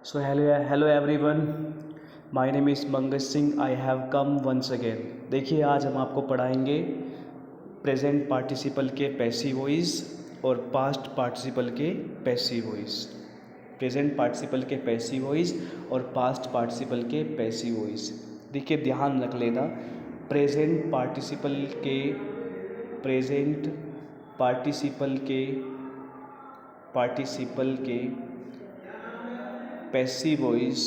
So hello everyone. My name is Mangesh Singh. I have come once again. देखिए आज हम आपको पढ़ाएंगे प्रेजेंट पार्टिसिपल के पैसिव वॉइस और पास्ट पार्टिसिपल के पैसिव वॉइस। प्रेजेंट पार्टिसिपल के पैसिव वॉइस और पास्ट पार्टिसिपल के पैसिव वॉइस। देखिए ध्यान रख लेना, प्रेजेंट पार्टिसिपल के पैसिव वॉइस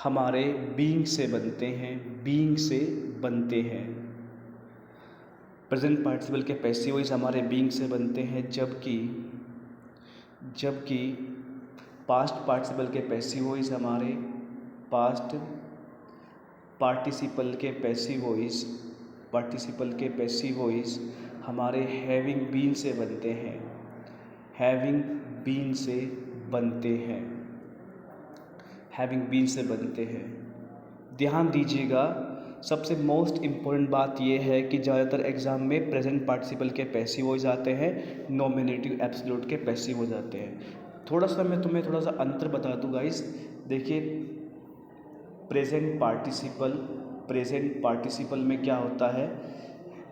हमारे बीइंग से बनते हैं। प्रेजेंट पार्टिसिपल के पैसिव वॉइस हमारे बीइंग से बनते हैं, जबकि पास्ट पार्टिसिपल के पैसिव वॉइस हमारे पास्ट पार्टिसिपल के पैसिव वॉइस हमारे हैविंग बीन से बनते हैं। ध्यान दीजिएगा, सबसे मोस्ट इम्पोर्टेंट बात यह है कि ज़्यादातर एग्ज़ाम में प्रेजेंट पार्टिसिपल के पैसिव वॉइस आते हैं, नॉमिनेटिव एब्सोल्यूट के पैसिव वॉइस आते हैं। मैं तुम्हें थोड़ा सा अंतर बता दूँ गाइस। देखिए प्रेजेंट पार्टिसिपल में क्या होता है,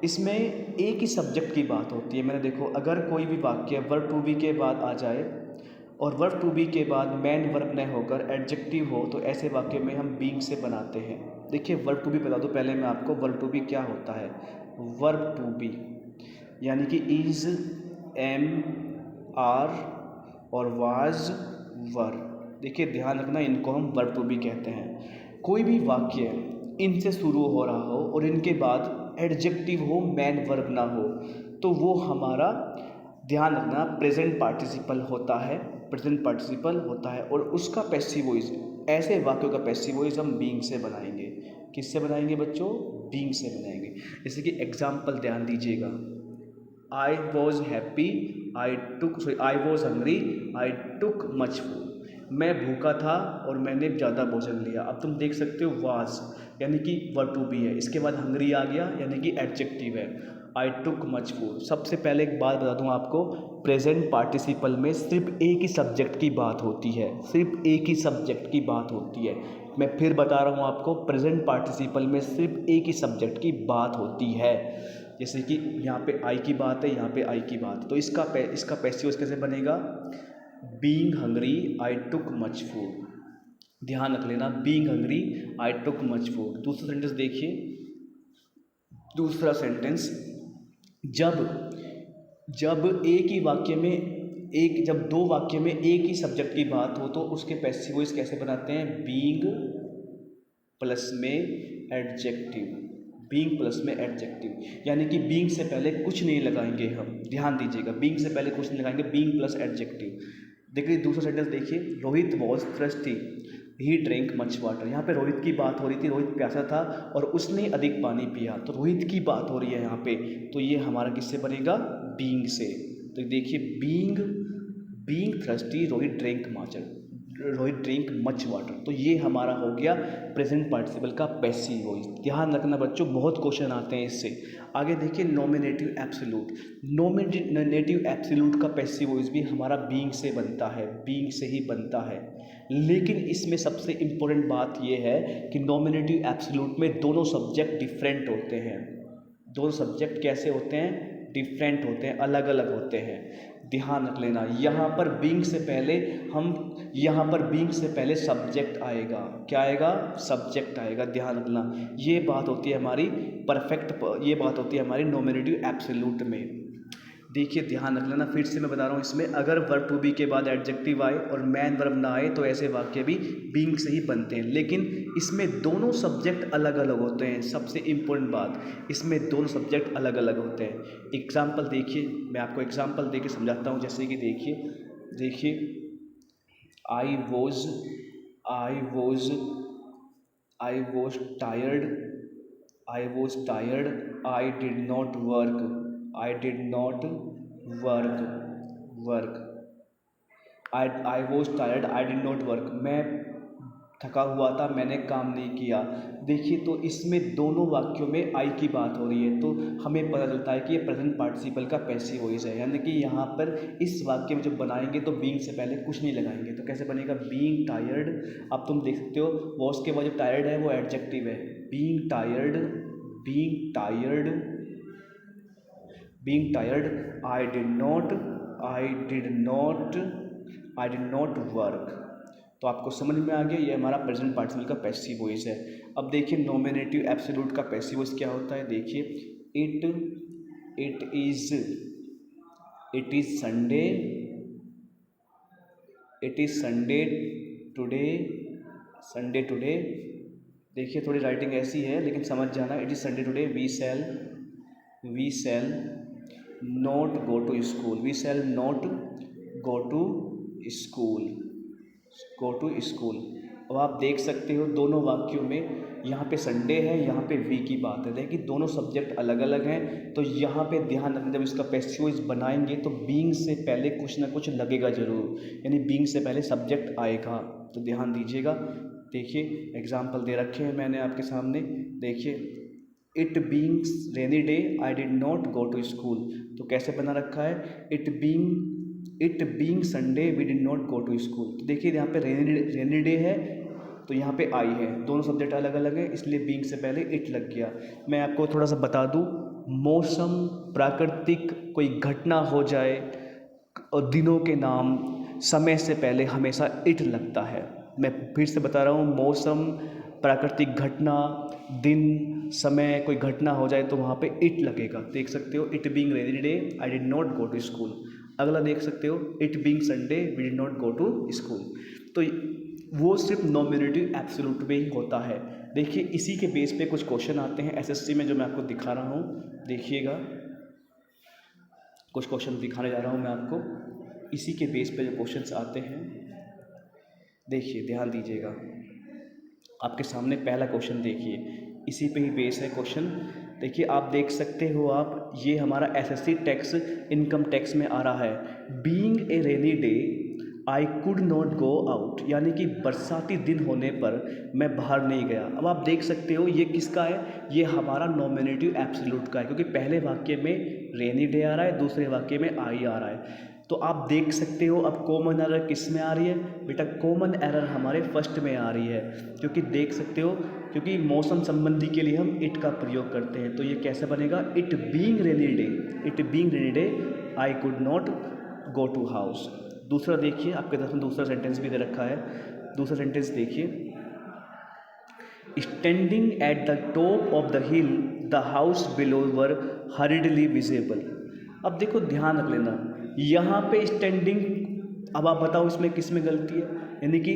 इसमें एक ही सब्जेक्ट की बात होती है। मैंने देखो, अगर कोई भी वाक्य वर्ब टू बी के बाद आ जाए और वर्ब टू बी के बाद मेन वर्ब न होकर एडजेक्टिव हो, तो ऐसे वाक्य में हम बीइंग से बनाते हैं। देखिए वर्ब टू बी बता दो पहले मैं आपको, वर्ब टू बी क्या होता है। वर्ब टू बी यानी कि इज, एम, आर और वाज, वर। देखिए ध्यान रखना, इनको हम वर्ब टू बी कहते हैं। कोई भी वाक्य इनसे शुरू हो रहा हो और इनके बाद एडजेक्टिव हो, मेन वर्ब ना हो, तो वो हमारा, ध्यान रखना, प्रेजेंट पार्टिसिपल होता है और उसका पैसिव वॉइस, ऐसे वाक्यों का पैसिव वॉइस हम बीइंग से बनाएंगे। किससे बनाएंगे बच्चों? बीइंग से बनाएंगे। जैसे कि एग्जाम्पल ध्यान दीजिएगा, I was happy, I was hungry, I took much food. मैं भूखा था और मैंने ज़्यादा भोजन लिया। अब तुम देख सकते हो वाज यानी कि वर्ब टू बी है, इसके बाद हंग्री आ गया यानी कि एडजेक्टिव है, आई टुक मच फूड। सबसे पहले एक बात बता दूं आपको, प्रेजेंट पार्टिसिपल में सिर्फ एक ही सब्जेक्ट की बात होती है। मैं फिर बता रहा हूं आपको, प्रेजेंट पार्टिसिपल में सिर्फ एक ही सब्जेक्ट की बात होती है। जैसे कि यहाँ पे आई की बात है, यहाँ पे आई की बात, तो इसका पैसिव कैसे बनेगा? Being hungry I took much food. ध्यान रख लेना, being hungry I took much food. दूसरा सेंटेंस देखिए, जब दो वाक्य में एक ही सब्जेक्ट की बात हो तो उसके पैसिव वॉइस कैसे बनाते हैं? बीइंग प्लस में एडजेक्टिव, यानी कि बीइंग से पहले कुछ नहीं लगाएंगे हम। ध्यान दीजिएगा, बीइंग से पहले कुछ नहीं लगाएंगे, बीइंग प्लस एडजेक्टिव। देखिए दूसरा सेंटेंस देखिए, Rohit was thirsty, he drink much water. यहाँ पे रोहित की बात हो रही थी, रोहित प्यासा था और उसने अधिक पानी पिया, तो रोहित की बात हो रही है यहाँ पे, तो ये हमारा किससे बनेगा? बीइंग से। तो देखिए being thirsty, Rohit drink much water, तो ये हमारा हो गया प्रेजेंट पार्टिसिपल का पैसिव वॉइस। ध्यान रखना बच्चों, बहुत क्वेश्चन आते हैं इससे। आगे देखिए नॉमिनेटिव एब्सोल्यूट का पैसिव वॉइस भी हमारा बीइंग से ही बनता है। लेकिन इसमें सबसे इम्पोर्टेंट बात यह है कि नॉमिनेटिव एब्सोल्यूट में दोनों सब्जेक्ट डिफरेंट होते हैं। दोनों सब्जेक्ट कैसे होते हैं? डिफरेंट होते हैं, अलग अलग होते हैं। ध्यान रख लेना, यहाँ पर बीइंग से पहले सब्जेक्ट आएगा। क्या आएगा? सब्जेक्ट आएगा। ध्यान रखना, ये बात होती है हमारी नॉमिनेटिव एब्सोल्यूट में। देखिए ध्यान रख लेना, फिर से मैं बता रहा हूँ, इसमें अगर वर्ब टू बी के बाद एडजेक्टिव आए और मेन वर्ब ना आए तो ऐसे वाक्य भी बीइंग से ही बनते हैं। लेकिन इसमें दोनों सब्जेक्ट अलग अलग होते हैं। सबसे इम्पोर्टेंट बात, इसमें दोनों सब्जेक्ट अलग अलग होते हैं। एग्जाम्पल देखिए, मैं आपको एग्जाम्पल देके समझाता हूँ। जैसे कि देखिए I was tired, I did not work. I was tired, I did not work. मैं थका हुआ था, मैंने काम नहीं किया। देखिए तो इसमें दोनों वाक्यों में आई की बात हो रही है, तो हमें पता चलता है कि ये प्रेजेंट पार्टिसिपल का पैसिव वॉइस है। यानी कि यहाँ पर इस वाक्य में जब बनाएंगे तो बीइंग से पहले कुछ नहीं लगाएंगे। तो कैसे बनेगा, बीइंग टायर्ड। अब तुम देख सकते हो वॉज के बाद जो टायर्ड है वो एडजेक्टिव है। Being tired, being tired, being tired, I did not work. तो आपको समझ में आ गया, ये हमारा प्रेजेंट पार्टिसिपल का पैसिव वॉइस है। अब देखिए नॉमिनेटिव एब्सोल्यूट का पैसिव वॉइस क्या होता है। देखिए it is Sunday, it is Sunday today. देखिए थोड़ी राइटिंग ऐसी है लेकिन समझ जाना। It is Sunday today, we shall not go to school, we shall not go to school, go to school. अब आप देख सकते हो दोनों वाक्यों में यहाँ पे संडे है, यहाँ पे वी की बात है। देखिए दोनों सब्जेक्ट अलग अलग हैं, तो यहाँ पे ध्यान रखना जब इसका पैसिव वॉइस बनाएंगे तो बीइंग से पहले कुछ ना कुछ लगेगा ज़रूर, यानी बीइंग से पहले सब्जेक्ट आएगा, तो ध्यान दीजिएगा। देखिए एग्जाम्पल दे रखे हैं मैंने आपके सामने। देखिए it beings rainy day I did not go to school. तो कैसे बना रखा है, it being Sunday we did not go to school. तो देखिए यहाँ पे रेनी डे है तो यहाँ पे आई है, दोनों सब्जेक्ट अलग अलग है इसलिए बीइंग से पहले इट लग गया। मैं आपको थोड़ा सा बता दूँ, मौसम, प्राकृतिक कोई घटना हो जाए और दिनों के नाम, समय से पहले हमेशा इट लगता है। मैं फिर से बता रहा हूँ, मौसम, प्राकृतिक घटना, दिन, समय, कोई घटना हो जाए तो वहाँ पे इट लगेगा। देख सकते हो it being rainy day I did not go to school. अगला देख सकते हो it being Sunday we did not go to school. तो वो सिर्फ नॉमिनेटिव एब्सोल्यूट में ही होता है। देखिए इसी के बेस पे कुछ क्वेश्चन आते हैं एसएससी में जो मैं आपको दिखा रहा हूँ। देखिएगा कुछ क्वेश्चन दिखाने जा रहा हूँ मैं आपको, इसी के बेस पे जो क्वेश्चंस आते हैं। देखिए ध्यान दीजिएगा, आपके सामने पहला क्वेश्चन देखिए, इसी पे ही बेस है क्वेश्चन। देखिए आप देख सकते हो आप, ये हमारा एसएससी टैक्स इनकम टैक्स में आ रहा है। Being a rainy day I could not go out, यानी कि बरसाती दिन होने पर मैं बाहर नहीं गया। अब आप देख सकते हो ये किसका है, ये हमारा नॉमिनेटिव एब्सोल्यूट का है, क्योंकि पहले वाक्य में रेनी डे आ रहा है, दूसरे वाक्य में आई आ रहा है। तो आप देख सकते हो अब कॉमन एरर किस में आ रही है बेटा, कॉमन एरर हमारे फर्स्ट में आ रही है, क्योंकि देख सकते हो क्योंकि मौसम संबंधी के लिए हम इट का प्रयोग करते हैं। तो ये कैसे बनेगा, it being rainy day, it being rainy day I could not go to house. दूसरा देखिए आपके तरफ में दूसरा सेंटेंस भी दे रखा है। दूसरा सेंटेंस देखिए, standing at the top of the hill the house below were हरिडली visible. अब देखो ध्यान रख लेना, यहाँ पे स्टैंडिंग, अब आप बताओ इसमें किस में गलती है, यानी कि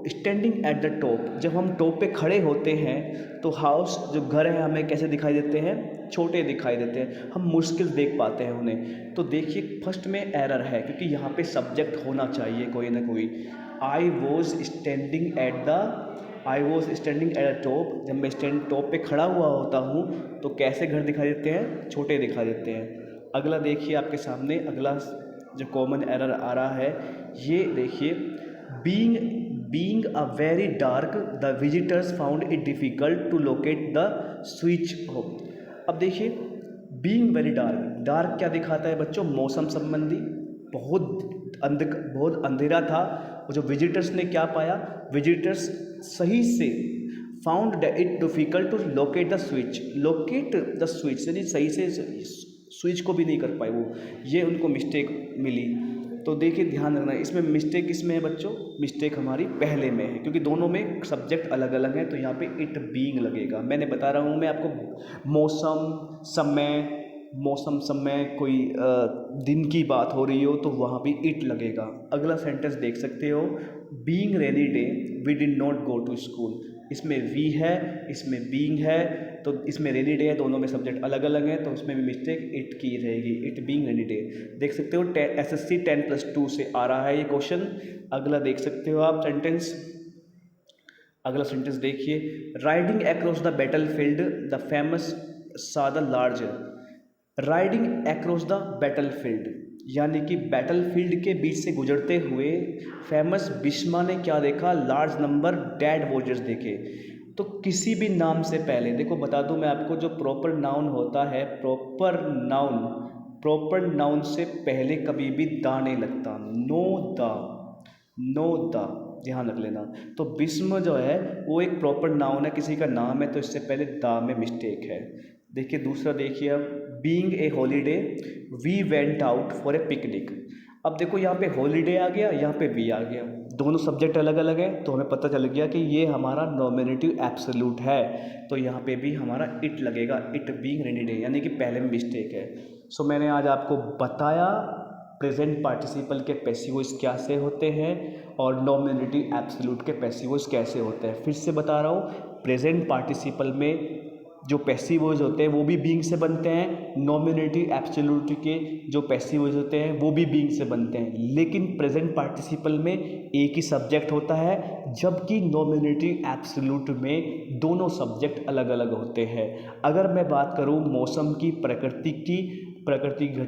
स्टैंडिंग एट द टॉप, जब हम टॉप पे खड़े होते हैं तो हाउस जो घर है हमें कैसे दिखाई देते हैं, छोटे दिखाई देते हैं, हम मुश्किल देख पाते हैं उन्हें। तो देखिए फर्स्ट में एरर है, क्योंकि यहाँ पे सब्जेक्ट होना चाहिए कोई ना कोई। I was standing at the top, जब मैं टॉप पे खड़ा हुआ होता हूँ तो कैसे घर दिखाई देते हैं, छोटे दिखाई देते हैं। अगला देखिए आपके सामने, अगला जो कॉमन एरर आ रहा है ये देखिए, being a very dark the visitors found it difficult to locate the switch home. अब देखिए बीइंग वेरी डार्क, डार्क क्या दिखाता है बच्चों, मौसम संबंधी, बहुत अंधेरा था। और जो विजिटर्स ने क्या पाया, विजिटर्स सही से found it difficult to locate the switch, यानी सही से स्विच को भी नहीं कर पाए वो, ये उनको मिस्टेक मिली। तो देखिए ध्यान रखना, इसमें मिस्टेक किसमें है बच्चों, मिस्टेक हमारी पहले में है, क्योंकि दोनों में सब्जेक्ट अलग अलग हैं, तो यहाँ पे इट बीइंग लगेगा। मैंने बता रहा हूँ मैं आपको, मौसम समय कोई दिन की बात हो रही हो तो वहाँ भी इट लगेगा। अगला सेंटेंस देख सकते हो, being rainy day we did not go to school. इसमें वी है, इसमें बीइंग है, तो इसमें रेनी डे है, दोनों में सब्जेक्ट अलग अलग हैं, तो इसमें भी मिस्टेक इट की रहेगी, इट बीइंग रेनी डे। देख सकते हो एसएससी 10+2 से आ रहा है ये क्वेश्चन। अगला देख सकते हो आप सेंटेंस, अगला सेंटेंस देखिए, riding across the battle field the famous सा the large, riding across the battle field. यानी कि बैटलफील्ड के बीच से गुजरते हुए फेमस भीष्मा ने क्या देखा, लार्ज नंबर डेड वॉरियर्स देखे। तो किसी भी नाम से पहले देखो बता दूं मैं आपको, जो प्रॉपर नाउन होता है, प्रॉपर नाउन से पहले कभी भी दा नहीं लगता, नो दा, ध्यान रख लेना। तो भीष्म जो है वो एक प्रॉपर नाउन है, किसी का नाम है, तो इससे पहले दा में मिस्टेक है। देखिए दूसरा, देखिए अब, being a holiday we went out for a picnic. अब देखो यहाँ पे हॉलीडे आ गया, यहाँ पे वी आ गया, दोनों सब्जेक्ट अलग अलग हैं, तो हमें पता चल गया कि ये हमारा नॉमिनेटिव एब्सोल्यूट है, तो यहाँ पे भी हमारा इट लगेगा, इट बीइंग रेनी डे, यानी कि पहले में मिस्टेक है। सो मैंने आज आपको बताया प्रेजेंट पार्टिसिपल के पैसिव वॉइस कैसे होते हैं और नॉमिनेटिव एब्सोल्यूट के पैसिव वॉइस कैसे होते हैं। फिर से बता रहा हूँ, प्रेजेंट पार्टिसिपल में जो पैसिव वॉइस होते हैं वो भी बीइंग से बनते हैं, नॉमिनेटिव एब्सोल्यूट के जो पैसिव वॉइस होते हैं वो भी बीइंग से बनते हैं, लेकिन प्रेजेंट पार्टिसिपल में एक ही सब्जेक्ट होता है, जबकि नॉमिनेटिव एब्सोल्यूट में दोनों सब्जेक्ट अलग अलग होते हैं। अगर मैं बात करूँ मौसम की, प्रकृति घटना